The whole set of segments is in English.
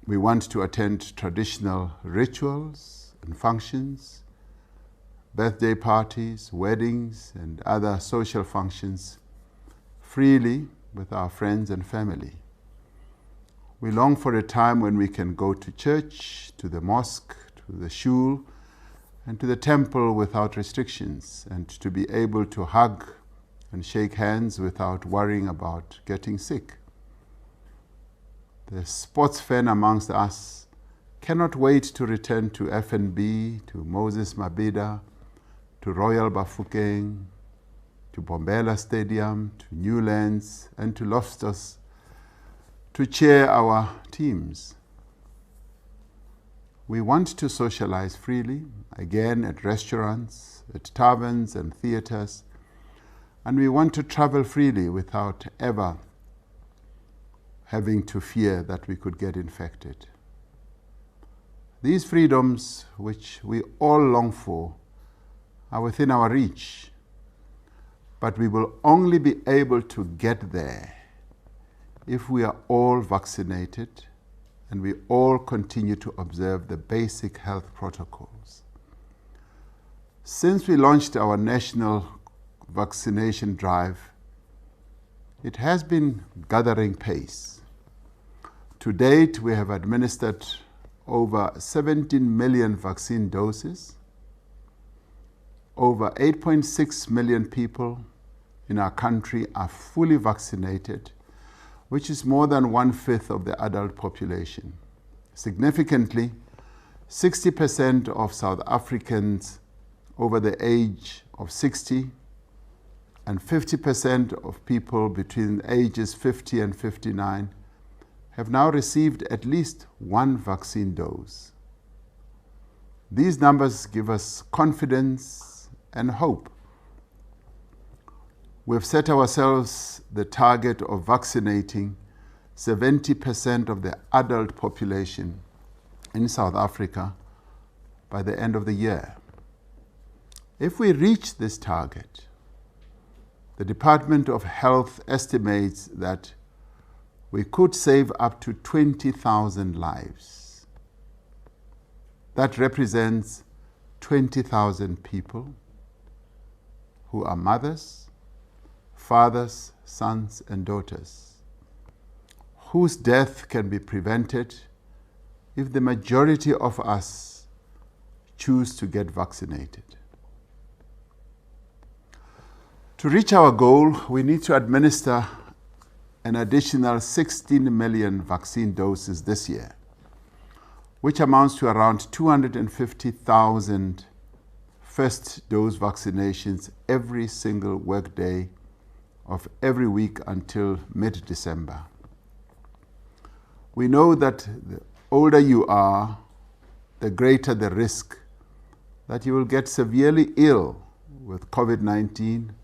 We want to attend traditional rituals and functions, birthday parties, weddings, and other social functions freely with our friends and family. We long for a time when we can go to church, to the mosque, to the shul, and to the temple without restrictions, and to be able to hug and shake hands without worrying about getting sick. The sports fan amongst us cannot wait to return to FNB, to Moses Mabhida, to Royal Bafokeng, to Bombela Stadium, to Newlands, and to Loftus to cheer our teams. We want to socialize freely, again at restaurants, at taverns and theaters, and we want to travel freely without ever having to fear that we could get infected. These freedoms, which we all long for, are within our reach, but we will only be able to get there if we are all vaccinated and we all continue to observe the basic health protocols. Since we launched our national vaccination drive, it has been gathering pace. To date, we have administered over 17 million vaccine doses. Over 8.6 million people in our country are fully vaccinated, which is more than 1/5 of the adult population. Significantly, 60% of South Africans over the age of 60 and 50% of people between ages 50 and 59 have now received at least one vaccine dose. These numbers give us confidence and hope. We've set ourselves the target of vaccinating 70% of the adult population in South Africa by the end of the year. If we reach this target, the Department of Health estimates that we could save up to 20,000 lives. That represents 20,000 people who are mothers, fathers, sons, and daughters, whose death can be prevented if the majority of us choose to get vaccinated. To reach our goal, we need to administer an additional 16 million vaccine doses this year, which amounts to around 250,000 first dose vaccinations every single workday of every week until mid-December. We know that the older you are, the greater the risk that you will get severely ill with COVID-19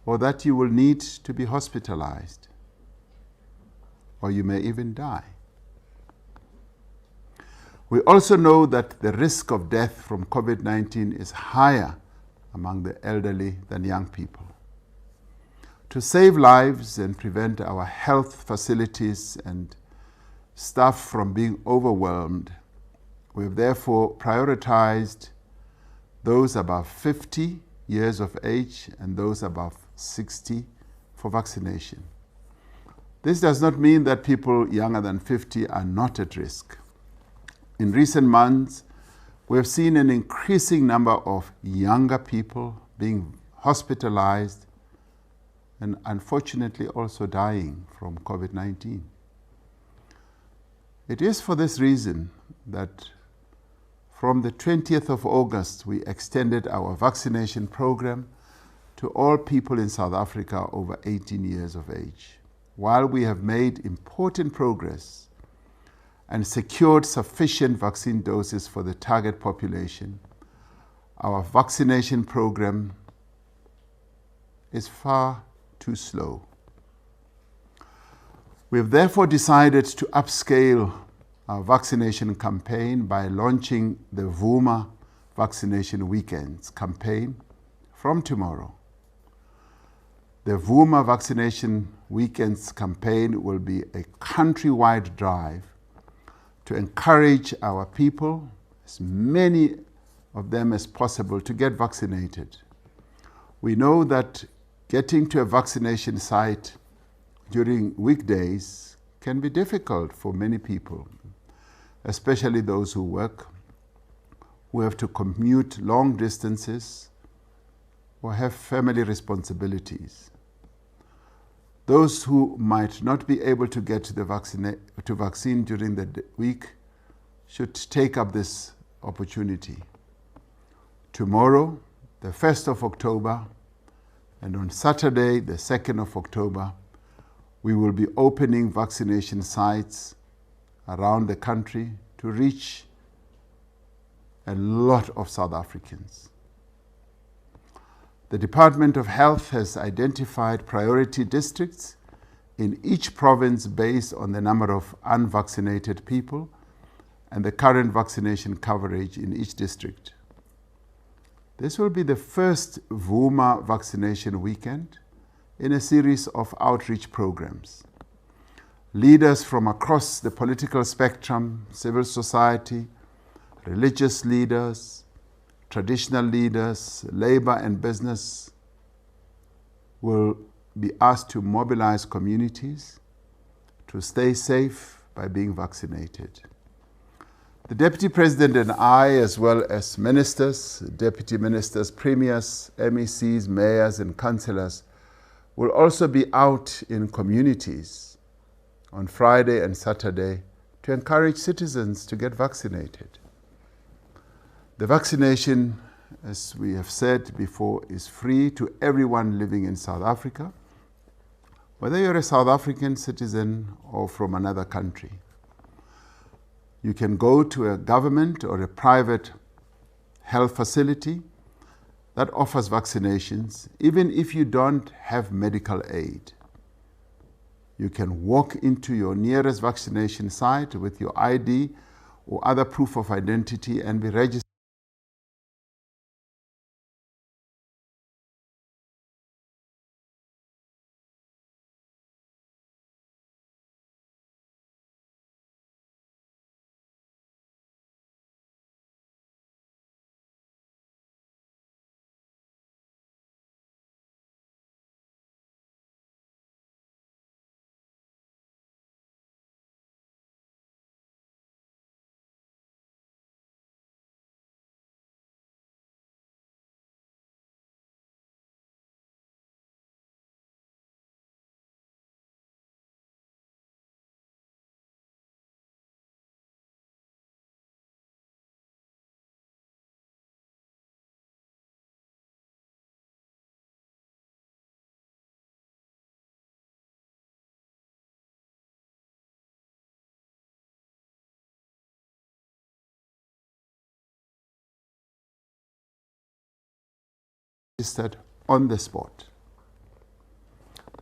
or that you will need to be hospitalized, or you may even die. We also know that the risk of death from COVID-19 is higher among the elderly than young people. To save lives and prevent our health facilities and staff from being overwhelmed, we have therefore prioritized those above 50 years of age and those above 60 for vaccination. This does not mean that people younger than 50 are not at risk. In recent months, we have seen an increasing number of younger people being hospitalized and unfortunately also dying from COVID-19. It is for this reason that from the 20th of August, we extended our vaccination program to all people in South Africa over 18 years of age. While we have made important progress and secured sufficient vaccine doses for the target population, our vaccination program is far too slow. We have therefore decided to upscale our vaccination campaign by launching the Vuma Vaccination Weekends campaign from tomorrow. The Vuma Vaccination Weekends campaign will be a countrywide drive to encourage our people, as many of them as possible, to get vaccinated. We know that getting to a vaccination site during weekdays can be difficult for many people, especially those who work, who have to commute long distances, or have family responsibilities. Those who might not be able to get to the vaccine during the week should take up this opportunity. Tomorrow, the 1st of October, and on Saturday, the 2nd of October, we will be opening vaccination sites around the country to reach a lot of South Africans. The Department of Health has identified priority districts in each province based on the number of unvaccinated people and the current vaccination coverage in each district. This will be the first Vuma vaccination weekend in a series of outreach programs. Leaders from across the political spectrum, civil society, religious leaders, traditional leaders, labor and business will be asked to mobilize communities to stay safe by being vaccinated. The Deputy President and I, as well as ministers, deputy ministers, premiers, MECs, mayors and councillors, will also be out in communities on Friday and Saturday to encourage citizens to get vaccinated. The vaccination, as we have said before, is free to everyone living in South Africa, whether you're a South African citizen or from another country. You can go to a government or a private health facility that offers vaccinations, even if you don't have medical aid. You can walk into your nearest vaccination site with your ID or other proof of identity and be registered. On the spot.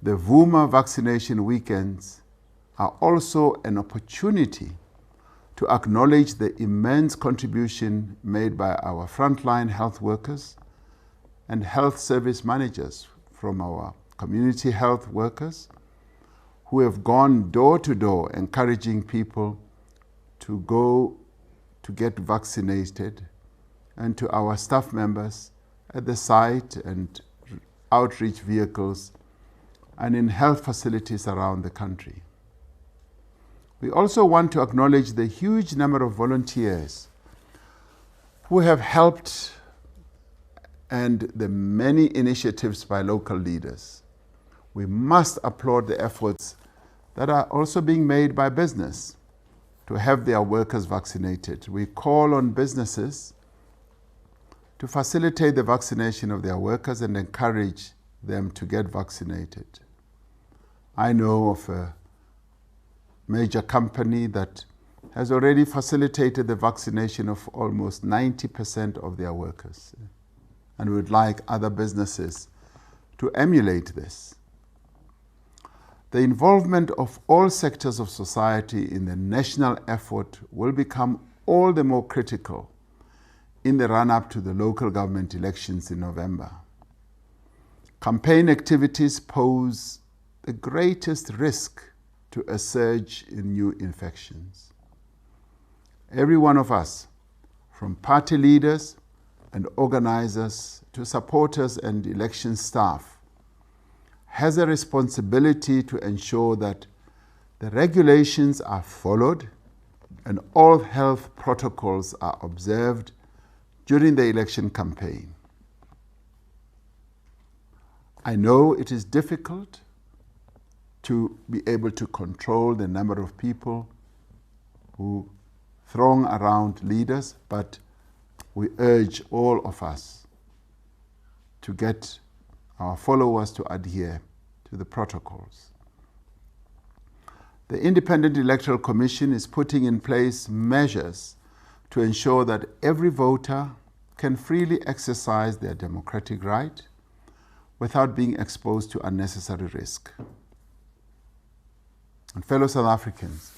The Vuma vaccination weekends are also an opportunity to acknowledge the immense contribution made by our frontline health workers and health service managers, from our community health workers who have gone door to door encouraging people to go to get vaccinated, and to our staff members at the site and outreach vehicles and in health facilities around the country. We also want to acknowledge the huge number of volunteers who have helped and the many initiatives by local leaders. We must applaud the efforts that are also being made by business to have their workers vaccinated. We call on businesses to facilitate the vaccination of their workers and encourage them to get vaccinated. I know of a major company that has already facilitated the vaccination of almost 90% of their workers, and would like other businesses to emulate this. The involvement of all sectors of society in the national effort will become all the more critical in the run-up to the local government elections in November. Campaign activities pose the greatest risk to a surge in new infections. every one of us, from party leaders and organizers to supporters and election staff, has a responsibility to ensure that the regulations are followed and all health protocols are observed during the election campaign. I know it is difficult to be able to control the number of people who throng around leaders, but we urge all of us to get our followers to adhere to the protocols. The Independent Electoral Commission is putting in place measures to ensure that every voter can freely exercise their democratic right without being exposed to unnecessary risk. And fellow South Africans,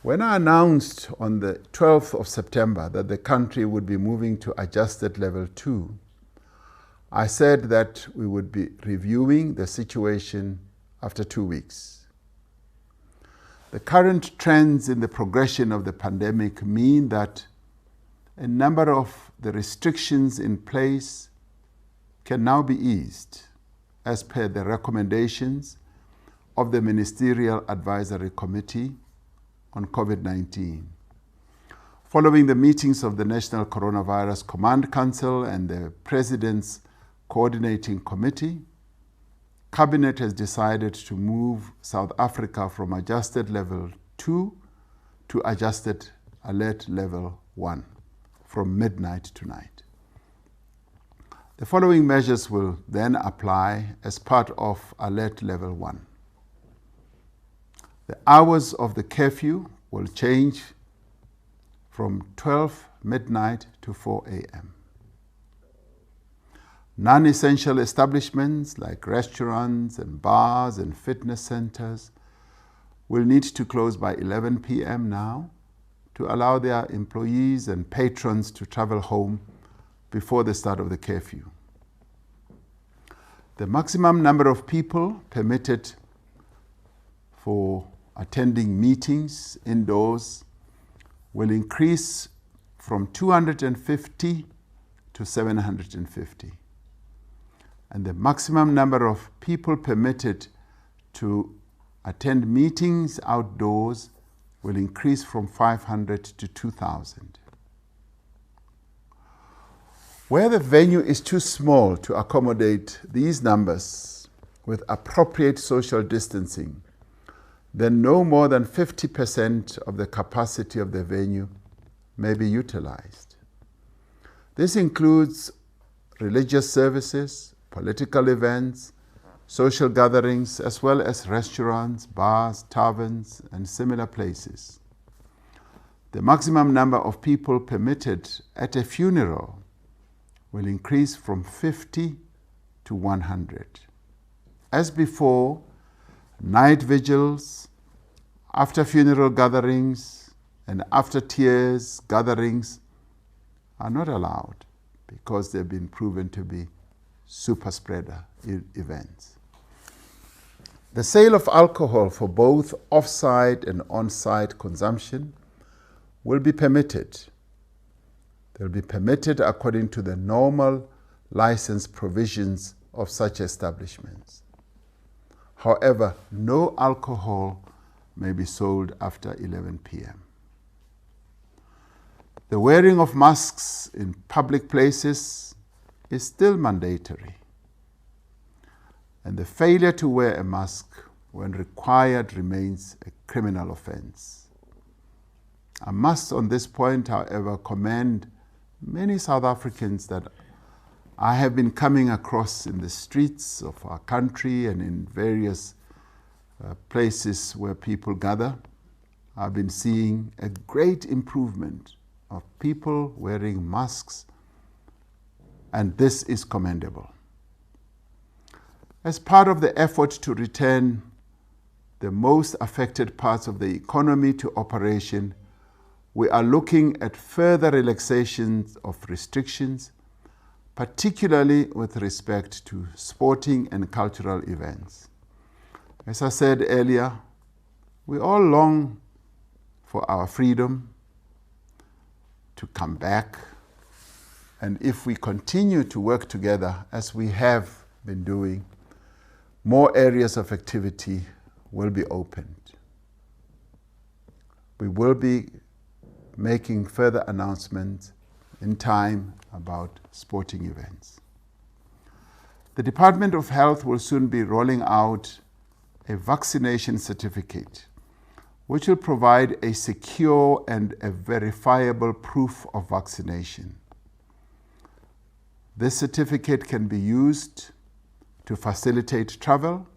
when I announced on the 12th of September that the country would be moving to adjusted level 2, I said that we would be reviewing the situation after 2 weeks. The current trends in the progression of the pandemic mean that a number of the restrictions in place can now be eased as per the recommendations of the Ministerial Advisory Committee on COVID-19. Following the meetings of the National Coronavirus Command Council and the President's Coordinating Committee, Cabinet has decided to move South Africa from adjusted level 2 to adjusted alert level 1 from midnight tonight. The following measures will then apply as part of alert level 1. The hours of the curfew will change from 12 midnight to 4 a.m. Non-essential establishments like restaurants and bars and fitness centers will need to close by 11 p.m. now to allow their employees and patrons to travel home before the start of the curfew. The maximum number of people permitted for attending meetings indoors will increase from 250 to 750. And the maximum number of people permitted to attend meetings outdoors will increase from 500 to 2,000. Where the venue is too small to accommodate these numbers with appropriate social distancing, then no more than 50% of the capacity of the venue may be utilized. This includes religious services, political events, social gatherings, as well as restaurants, bars, taverns, and similar places. The maximum number of people permitted at a funeral will increase from 50 to 100. As before, night vigils, after-funeral gatherings, and after-tears gatherings are not allowed because they've been proven to be super spreader events. The sale of alcohol for both off-site and on-site consumption will be permitted. They'll be permitted according to the normal license provisions of such establishments. However, no alcohol may be sold after 11 p.m. The wearing of masks in public places is still mandatory, and the failure to wear a mask when required remains a criminal offense. I must on this point, however, commend many South Africans that I have been coming across in the streets of our country and in various places where people gather. I've been seeing a great improvement of people wearing masks, and this is commendable. As part of the effort to return the most affected parts of the economy to operation, we are looking at further relaxations of restrictions, particularly with respect to sporting and cultural events. As I said earlier, we all long for our freedom, to come back. And if we continue to work together as we have been doing, more areas of activity will be opened. We will be making further announcements in time about sporting events. The Department of Health will soon be rolling out a vaccination certificate, which will provide a secure and a verifiable proof of vaccination. This certificate can be used to facilitate travel,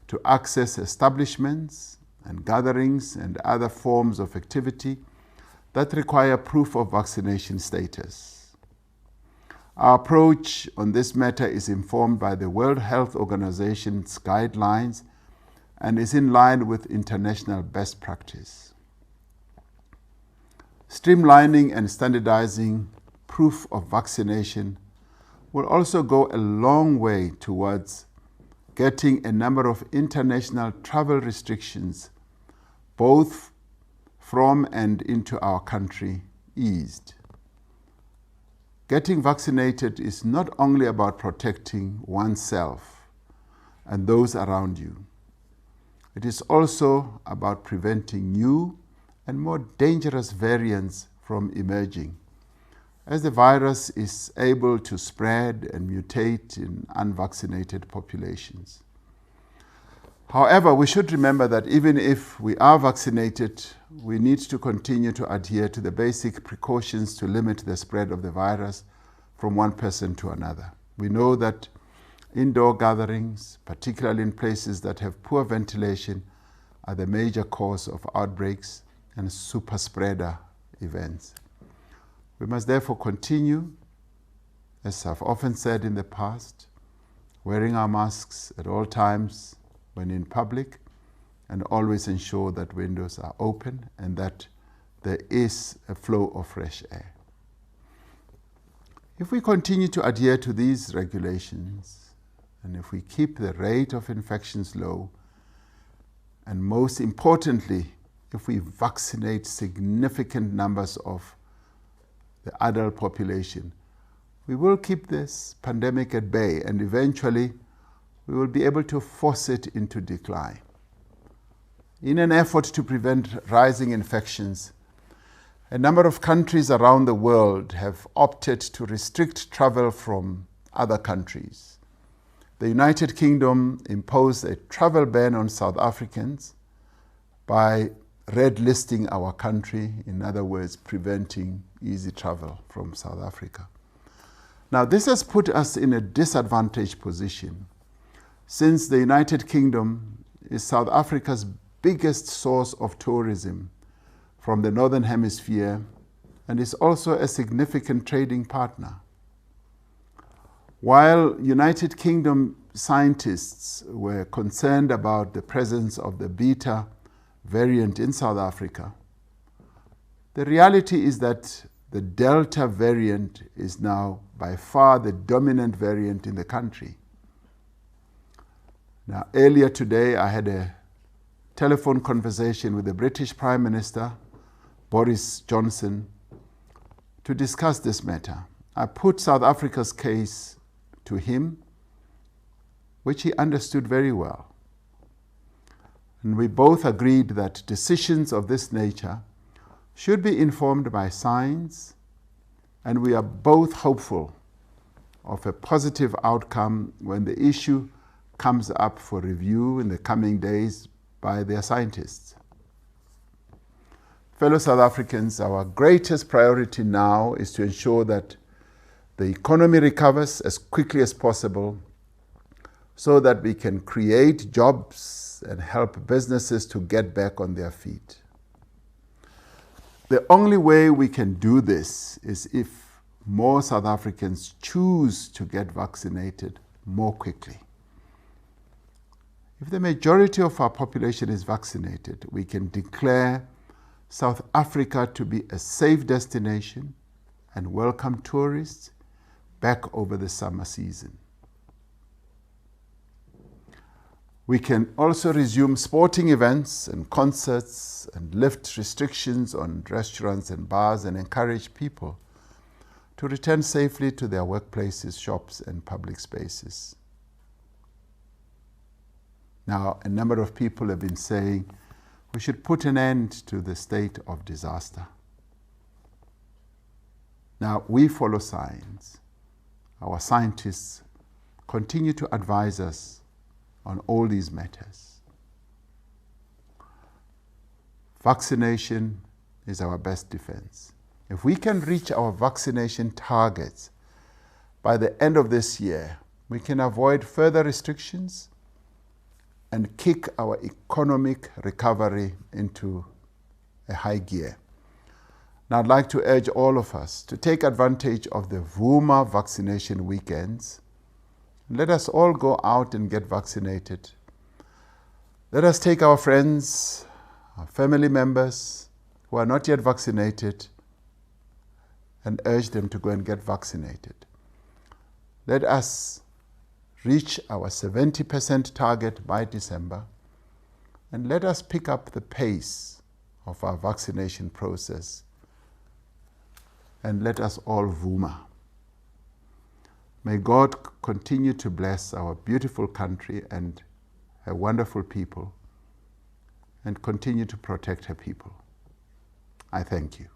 to access establishments and gatherings and other forms of activity that require proof of vaccination status. Our approach on this matter is informed by the World Health Organization's guidelines and is in line with international best practice. Streamlining and standardizing proof of vaccination will also go a long way towards getting a number of international travel restrictions, both from and into our country, eased. Getting vaccinated is not only about protecting oneself and those around you. It is also about preventing new and more dangerous variants from emerging, as the virus is able to spread and mutate in unvaccinated populations. However, we should remember that even if we are vaccinated, we need to continue to adhere to the basic precautions to limit the spread of the virus from one person to another. We know that indoor gatherings, particularly in places that have poor ventilation, are the major cause of outbreaks and super spreader events. We must therefore continue, as I've often said in the past, wearing our masks at all times when in public, and always ensure that windows are open and that there is a flow of fresh air. If we continue to adhere to these regulations, and if we keep the rate of infections low, and most importantly, if we vaccinate significant numbers of the adult population, we will keep this pandemic at bay, and eventually we will be able to force it into decline. In an effort to prevent rising infections, a number of countries around the world have opted to restrict travel from other countries. The United Kingdom imposed a travel ban on South Africans by red listing our country, in other words, preventing easy travel from South Africa. Now, this has put us in a disadvantaged position, since the United Kingdom is South Africa's biggest source of tourism from the Northern Hemisphere and is also a significant trading partner. While United Kingdom scientists were concerned about the presence of the Beta variant in South Africa, the reality is that the Delta variant is now by far the dominant variant in the country. Now, earlier today, I had a telephone conversation with the British Prime Minister, Boris Johnson, to discuss this matter. I put South Africa's case to him, which he understood very well. And we both agreed that decisions of this nature should be informed by science, and we are both hopeful of a positive outcome when the issue comes up for review in the coming days by their scientists. Fellow South Africans, our greatest priority now is to ensure that the economy recovers as quickly as possible so that we can create jobs and help businesses to get back on their feet. The only way we can do this is if more South Africans choose to get vaccinated more quickly. If the majority of our population is vaccinated, we can declare South Africa to be a safe destination and welcome tourists back over the summer season. We can also resume sporting events and concerts and lift restrictions on restaurants and bars and encourage people to return safely to their workplaces, shops, and public spaces. Now, a number of people have been saying we should put an end to the state of disaster. Now, we follow science. Our scientists continue to advise us on all these matters. Vaccination is our best defense. If we can reach our vaccination targets by the end of this year, we can avoid further restrictions and kick our economic recovery into a high gear. Now, I'd like to urge all of us to take advantage of the Vuma vaccination weekends. Let us all go out and get vaccinated. Let us take our friends, our family members who are not yet vaccinated and urge them to go and get vaccinated. Let us reach our 70% target by December, and let us pick up the pace of our vaccination process, and let us all Vuma. May God continue to bless our beautiful country and her wonderful people, and continue to protect her people. I thank you.